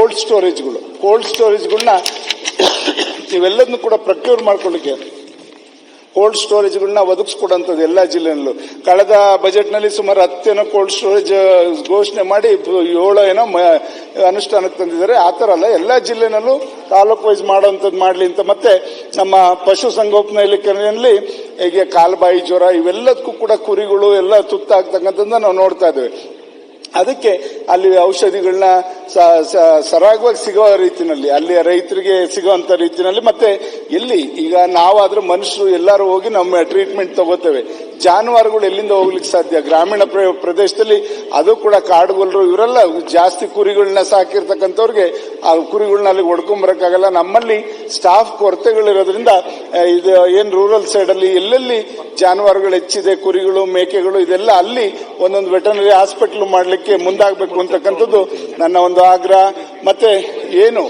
Cold ಸ್ಟೋರೇಜ್ಗಳನ್ನ ಇವೆಲ್ಲದನ್ನು ಕೂಡ ಪ್ರಕ್ಯೂರ್ ಮಾಡ್ಕೊಳ್ಳಿಕ್ಕೆ cold ಸ್ಟೋರೇಜ್ಗಳನ್ನ ಒದಗಿಸ್ಕೊಡಂಥದ್ದು ಎಲ್ಲ ಜಿಲ್ಲೆನಲ್ಲೂ. ಕಳೆದ ಬಜೆಟ್ನಲ್ಲಿ ಸುಮಾರು 10 ಕೋಲ್ಡ್ ಸ್ಟೋರೇಜ್ ಘೋಷಣೆ ಮಾಡಿ 7 ಅನುಷ್ಠಾನಕ್ಕೆ ತಂದಿದ್ದಾರೆ. ಆ ಥರ ಅಲ್ಲ, ಎಲ್ಲ ಜಿಲ್ಲೆನಲ್ಲೂ ತಾಲೂಕ್ ವೈಸ್ ಮಾಡೋಂಥದ್ದು ಮಾಡಲಿ ಅಂತ. ಮತ್ತೆ ನಮ್ಮ ಪಶು ಸಂಗೋಪನಾ ಇಲಾಖೆಯಲ್ಲಿ ಈಗ ಕಾಲ್ಬಾಯಿ ಜ್ವರ ಇವೆಲ್ಲದಕ್ಕೂ ಕೂಡ ಕುರಿಗಳು ಎಲ್ಲ ತುತ್ತಾಗ್ತಕ್ಕಂಥದ್ದನ್ನ ನಾವು ನೋಡ್ತಾ ಇದ್ದೇವೆ. ಅದಕ್ಕೆ ಅಲ್ಲಿ ಔಷಧಿಗಳನ್ನ ಸರಾಗವಾಗಿ ಸಿಗೋ ರೀತಿಯಲ್ಲಿ, ಅಲ್ಲಿ ರೈತರಿಗೆ ಸಿಗುವಂತ ರೀತಿಯಲ್ಲಿ, ಮತ್ತೆ ಎಲ್ಲಿ ಈಗ ನಾವಾದ್ರೂ ಮನುಷ್ಯರು ಎಲ್ಲರೂ ಹೋಗಿ ನಮ್ಮ ಟ್ರೀಟ್ಮೆಂಟ್ ತಗೋತೇವೆ. ಜಾನುವಾರುಗಳು ಎಲ್ಲಿಂದ ಹೋಗ್ಲಿಕ್ಕೆ ಸಾಧ್ಯ? ಗ್ರಾಮೀಣ ಪ್ರದೇಶದಲ್ಲಿ ಅದು ಕೂಡ ಕಾಡುಗೊಲ್ಲರು ಇವರೆಲ್ಲ ಜಾಸ್ತಿ ಕುರಿಗಳನ್ನ ಸಾಕಿರ್ತಕ್ಕಂಥವ್ರಿಗೆ ಆ ಕುರಿಗಳನ್ನ ಅಲ್ಲಿ ಹೊಡ್ಕೊಂಬರಕ್ಕಾಗಲ್ಲ. ನಮ್ಮಲ್ಲಿ ಸ್ಟಾಫ್ ಕೊರತೆಗಳಿರೋದ್ರಿಂದ ಇದು ಏನ್ ರೂರಲ್ ಸೈಡ್ ಅಲ್ಲಿ ಎಲ್ಲೆಲ್ಲಿ ಜಾನುವಾರುಗಳು ಹೆಚ್ಚಿದೆ, ಕುರಿಗಳು ಮೇಕೆಗಳು ಇದೆಲ್ಲ ಅಲ್ಲಿ ಒಂದೊಂದು ವೆಟರ್ನರಿ ಹಾಸ್ಪಿಟಲ್ ಮಾಡ್ಲಿಕ್ಕೆ ಮುಂದಾಗಬೇಕು ಅಂತಕ್ಕಂಥದ್ದು ನನ್ನ ಒಂದು ಆಗ್ರಹ. ಮತ್ತೆ ಏನು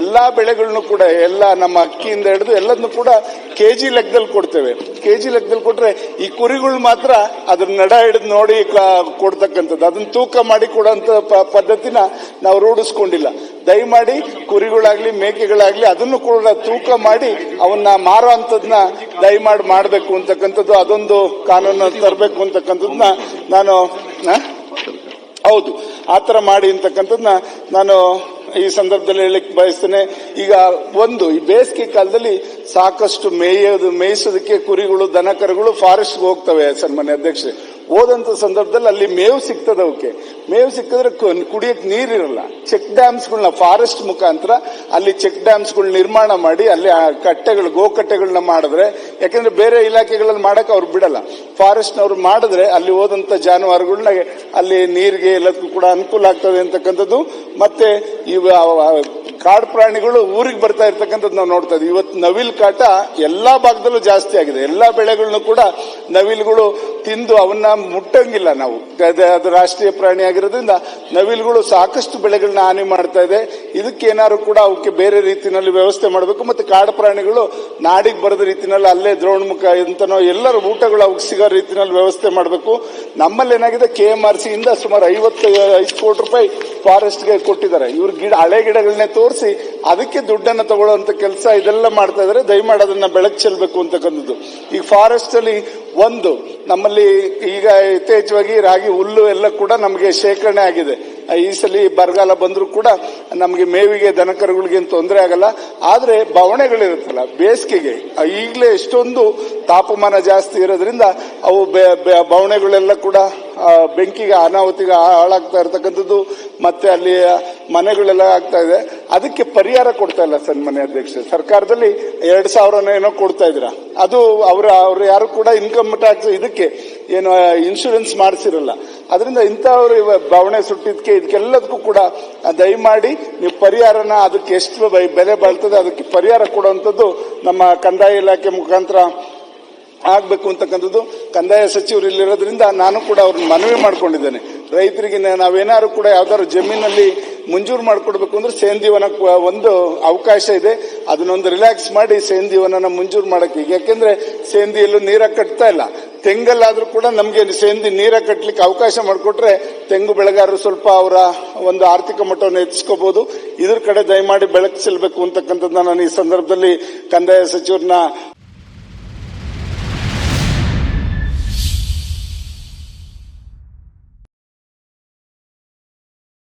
ಎಲ್ಲಾ ಬೆಳೆಗಳನ್ನು ಕೂಡ ಎಲ್ಲ ನಮ್ಮ ಅಕ್ಕಿಯಿಂದ ಹಿಡಿದು ಎಲ್ಲದನ್ನು ಕೂಡ ಕೆಜಿ ಲೆಕ್ಕದಲ್ಲಿ ಕೊಡ್ತೇವೆ. ಕೆಜಿ ಲೆಕ್ಕದಲ್ಲಿ ಕೊಟ್ರೆ ಈ ಕುರಿಗಳು ಮಾತ್ರ ಅದ್ರ ನಡ ಹಿಡಿದು ನೋಡಿ ಕೊಡ್ತಕ್ಕಂಥದ್ದು, ಅದನ್ನ ತೂಕ ಮಾಡಿ ಕೊಡುವಂತ ಪದ್ಧತಿನ ನಾವು ರೂಢಿಸ್ಕೊಂಡಿಲ್ಲ. ದಯಮಾಡಿ ಕುರಿಗಳಾಗ್ಲಿ ಮೇಕೆಗಳಾಗ್ಲಿ ಅದನ್ನು ಕೂಡ ತೂಕ ಮಾಡಿ ಅವನ್ನ ಮಾರೋ ಅಂತದನ್ನ ದಯಮಾಡಿ ಮಾಡಬೇಕು ಅಂತಕ್ಕಂಥದ್ದು, ಅದೊಂದು ಕಾನೂನು ತರಬೇಕು ಅಂತಕ್ಕಂಥದ್ದನ್ನ ನಾನು ಹೌದು ಆತರ ಮಾಡಿ ಅಂತಕ್ಕಂಥದ್ದನ್ನ ನಾನು ಈ ಸಂದರ್ಭದಲ್ಲಿ ಹೇಳಲಿಕ್ಕೆ ಬಯಸ್ತೇನೆ. ಈಗ ಈ ಬೇಸಿಗೆ ಕಾಲದಲ್ಲಿ ಸಾಕಷ್ಟು ಮೇಯಿಸೋದಕ್ಕೆ ಕುರಿಗಳು ದನ ಕರುಗಳು ಫಾರೆಸ್ಟ್ಗೆ ಹೋಗ್ತವೆ ಸನ್ಮಾನ್ಯ ಅಧ್ಯಕ್ಷೆ. ಹೋದಂತ ಸಂದರ್ಭದಲ್ಲಿ ಅಲ್ಲಿ ಮೇವು ಸಿಗ್ತದೆ. ಅವಕ್ಕೆ ಮೇವು ಸಿಕ್ಕಿದ್ರೆ ಕುಡಿಯಕ್ಕೆ ನೀರಿರಲ್ಲ. ಚೆಕ್ ಡ್ಯಾಮ್ಸ್ಗಳನ್ನ ಫಾರೆಸ್ಟ್ ಮುಖಾಂತರ ಅಲ್ಲಿ ಚೆಕ್ ಡ್ಯಾಮ್ಸ್ಗಳು ನಿರ್ಮಾಣ ಮಾಡಿ ಅಲ್ಲಿ ಗೋಕಟ್ಟೆಗಳನ್ನ ಮಾಡಿದ್ರೆ, ಯಾಕಂದ್ರೆ ಬೇರೆ ಇಲಾಖೆಗಳಲ್ಲಿ ಮಾಡಕ್ ಅವ್ರು ಬಿಡಲ್ಲ, ಫಾರೆಸ್ಟ್ನವ್ರು ಮಾಡಿದ್ರೆ ಅಲ್ಲಿ ಹೋದಂತ ಜಾನುವಾರುಗಳನ್ನ ಅಲ್ಲಿ ನೀರಿಗೆ ಎಲ್ಲದಕ್ಕೂ ಕೂಡ ಅನುಕೂಲ ಆಗ್ತದೆ ಅಂತಕ್ಕಂಥದ್ದು. ಮತ್ತೆ ಕಾಡು ಪ್ರಾಣಿಗಳು ಊರಿಗೆ ಬರ್ತಾ ಇರ್ತಕ್ಕಂಥದ್ದು ನಾವು ನೋಡ್ತಾ ಇದ್ದೀವಿ. ಇವತ್ತು ನವಿಲ್ ಕಾಟ ಎಲ್ಲಾ ಭಾಗದಲ್ಲೂ ಜಾಸ್ತಿ ಆಗಿದೆ. ಎಲ್ಲಾ ಬೆಳೆಗಳನ್ನು ಕೂಡ ನವಿಲುಗಳು ತಿಂದು ಅವನ್ನ ಮುಟ್ಟಂಗಿಲ್ಲ ನಾವು. ಅದು ರಾಷ್ಟ್ರೀಯ ಪ್ರಾಣಿ ಆಗಿರೋದ್ರಿಂದ ನವಿಲುಗಳು ಸಾಕಷ್ಟು ಬೆಳೆಗಳನ್ನ ಹಾನಿ ಮಾಡ್ತಾ ಇದೆ. ಇದಕ್ಕೇನಾದ್ರು ಕೂಡ ಅವಕ್ಕೆ ಬೇರೆ ರೀತಿಯಲ್ಲಿ ವ್ಯವಸ್ಥೆ ಮಾಡಬೇಕು. ಮತ್ತೆ ಕಾಡು ಪ್ರಾಣಿಗಳು ನಾಡಿಗೆ ಬರದ ರೀತಿಯಲ್ಲಿ ಅಲ್ಲೇ ದ್ರೋಣಮುಖ ಎಂತನೋ ಎಲ್ಲರೂ ಊಟಗಳು ಅವಕ್ಕೆ ಸಿಗೋ ರೀತಿಯಲ್ಲಿ ವ್ಯವಸ್ಥೆ ಮಾಡಬೇಕು. ನಮ್ಮಲ್ಲಿ ಏನಾಗಿದೆ, KMRC ಇಂದ ಸುಮಾರು 55 ಕೋಟಿ ರೂಪಾಯಿ ಫಾರೆಸ್ಟ್ಗೆ ಕೊಟ್ಟಿದ್ದಾರೆ. ಇವ್ರು ಹಳೆ ಗಿಡಗಳನ್ನೇ ತೋರಿಸಿ ಅದಕ್ಕೆ ದುಡ್ಡನ್ನು ತಗೊಳ್ಳುವಂತ ಕೆಲಸ ಇದೆಲ್ಲ ಮಾಡ್ತಾ ಇದ್ದಾರೆ. ದಯಮಾಡಿ ಅದನ್ನ ಬೆಳಕು ಚೆಲ್ಲಬೇಕು ಅಂತಕ್ಕಂಥದ್ದು. ಈಗ ಫಾರೆಸ್ಟ್ ಅಲ್ಲಿ ನಮ್ಮಲ್ಲಿ ಈಗ ಯಥೇಚ್ಛವಾಗಿ ರಾಗಿ ಹುಲ್ಲು ಎಲ್ಲ ಕೂಡ ನಮಗೆ ಶೇಖರಣೆ ಆಗಿದೆ. ಈ ಸಲ ಬರಗಾಲ ಬಂದರೂ ಕೂಡ ನಮಗೆ ಮೇವಿಗೆ ದನಕರುಗಳಿಗೆ ತೊಂದರೆ ಆಗಲ್ಲ. ಆದ್ರೆ ಬವಣೆಗಳಿರುತ್ತಲ್ಲ ಬೇಸಿಗೆಗೆ, ಈಗಲೇ ಎಷ್ಟೊಂದು ತಾಪಮಾನ ಜಾಸ್ತಿ ಇರೋದ್ರಿಂದ ಅವು ಬವಣೆಗಳೆಲ್ಲ ಕೂಡ ಬೆಂಕಿಗೆ ಅನಾಹುತಿಗೆ ಹಾಳಾಗ್ತಾ ಇರತಕ್ಕಂಥದ್ದು. ಮತ್ತೆ ಅಲ್ಲಿ ಮನೆಗಳೆಲ್ಲ ಆಗ್ತಾ ಇದೆ. ಅದಕ್ಕೆ ಪರಿಹಾರ ಕೊಡ್ತಾ ಇಲ್ಲ ಸನ್ಮಾನ್ಯ ಅಧ್ಯಕ್ಷ. ಸರ್ಕಾರದಲ್ಲಿ 2,000 ಏನೋ ಕೊಡ್ತಾ ಇದ್ರ, ಅದು ಅವ್ರು ಯಾರು ಕೂಡ ಇನ್ಕಮ್ ಟ್ಯಾಕ್ಸ್ ಇದಕ್ಕೆ ಏನು ಇನ್ಶೂರೆನ್ಸ್ ಮಾಡಿಸಿರಲ್ಲ. ಅದರಿಂದ ಇಂಥವ್ರು ಬವಣೆ ಸುಟ್ಟಿದ್ಕೆ ಇದಕ್ಕೆಲ್ಲದಕ್ಕೂ ಕೂಡ ದಯಮಾಡಿ ನೀವು ಪರಿಹಾರನ ಅದಕ್ಕೆ ಎಷ್ಟು ಬೆಲೆ ಬಾಳ್ತದೆ ಅದಕ್ಕೆ ಪರಿಹಾರ ಕೊಡುವಂಥದ್ದು ನಮ್ಮ ಕಂದಾಯ ಇಲಾಖೆ ಮುಖಾಂತರ ಆಗ್ಬೇಕು ಅಂತಕ್ಕಂಥದ್ದು. ಕಂದಾಯ ಸಚಿವರು ಇಲ್ಲಿರೋದ್ರಿಂದ ನಾನು ಕೂಡ ಅವ್ರನ್ನ ಮನವಿ ಮಾಡ್ಕೊಂಡಿದ್ದೇನೆ. ರೈತರಿಗೆ ನಾವೇನಾದ್ರು ಕೂಡ ಯಾವ್ದಾದ್ರು ಜಮೀನಲ್ಲಿ ಮಂಜೂರು ಮಾಡ್ಕೊಡ್ಬೇಕು ಅಂದ್ರೆ ಸೇಂದಿವನಕ್ಕೆ ಒಂದು ಅವಕಾಶ ಇದೆ. ಅದನ್ನೊಂದು ರಿಲ್ಯಾಕ್ಸ್ ಮಾಡಿ ಸೇಂದಿವನ ಮಂಜೂರು ಮಾಡಕ್ಕೆ. ಯಾಕೆಂದ್ರೆ ಸೇಂದಿಯಲ್ಲೂ ನೀರ ಕಟ್ತಾ ಇಲ್ಲ. ತೆಂಗಲ್ಲಾದ್ರೂ ಕೂಡ ನಮ್ಗೆ ಸೇಂದಿ ನೀರ ಕಟ್ಟಲಿಕ್ಕೆ ಅವಕಾಶ ಮಾಡಿಕೊಟ್ರೆ ತೆಂಗು ಬೆಳೆಗಾರರು ಸ್ವಲ್ಪ ಅವರ ಒಂದು ಆರ್ಥಿಕ ಮಟ್ಟವನ್ನು ಹೆಚ್ಚಿಸ್ಕೋಬಹುದು. ಇದ್ರ ಕಡೆ ದಯಮಾಡಿ ಬೆಳಕು ಚೆಲ್ಲಬೇಕು ಅಂತಕ್ಕಂಥದ್ದನ್ನ ನಾನು ಈ ಸಂದರ್ಭದಲ್ಲಿ ಕಂದಾಯ ಸಚಿವರನ್ನ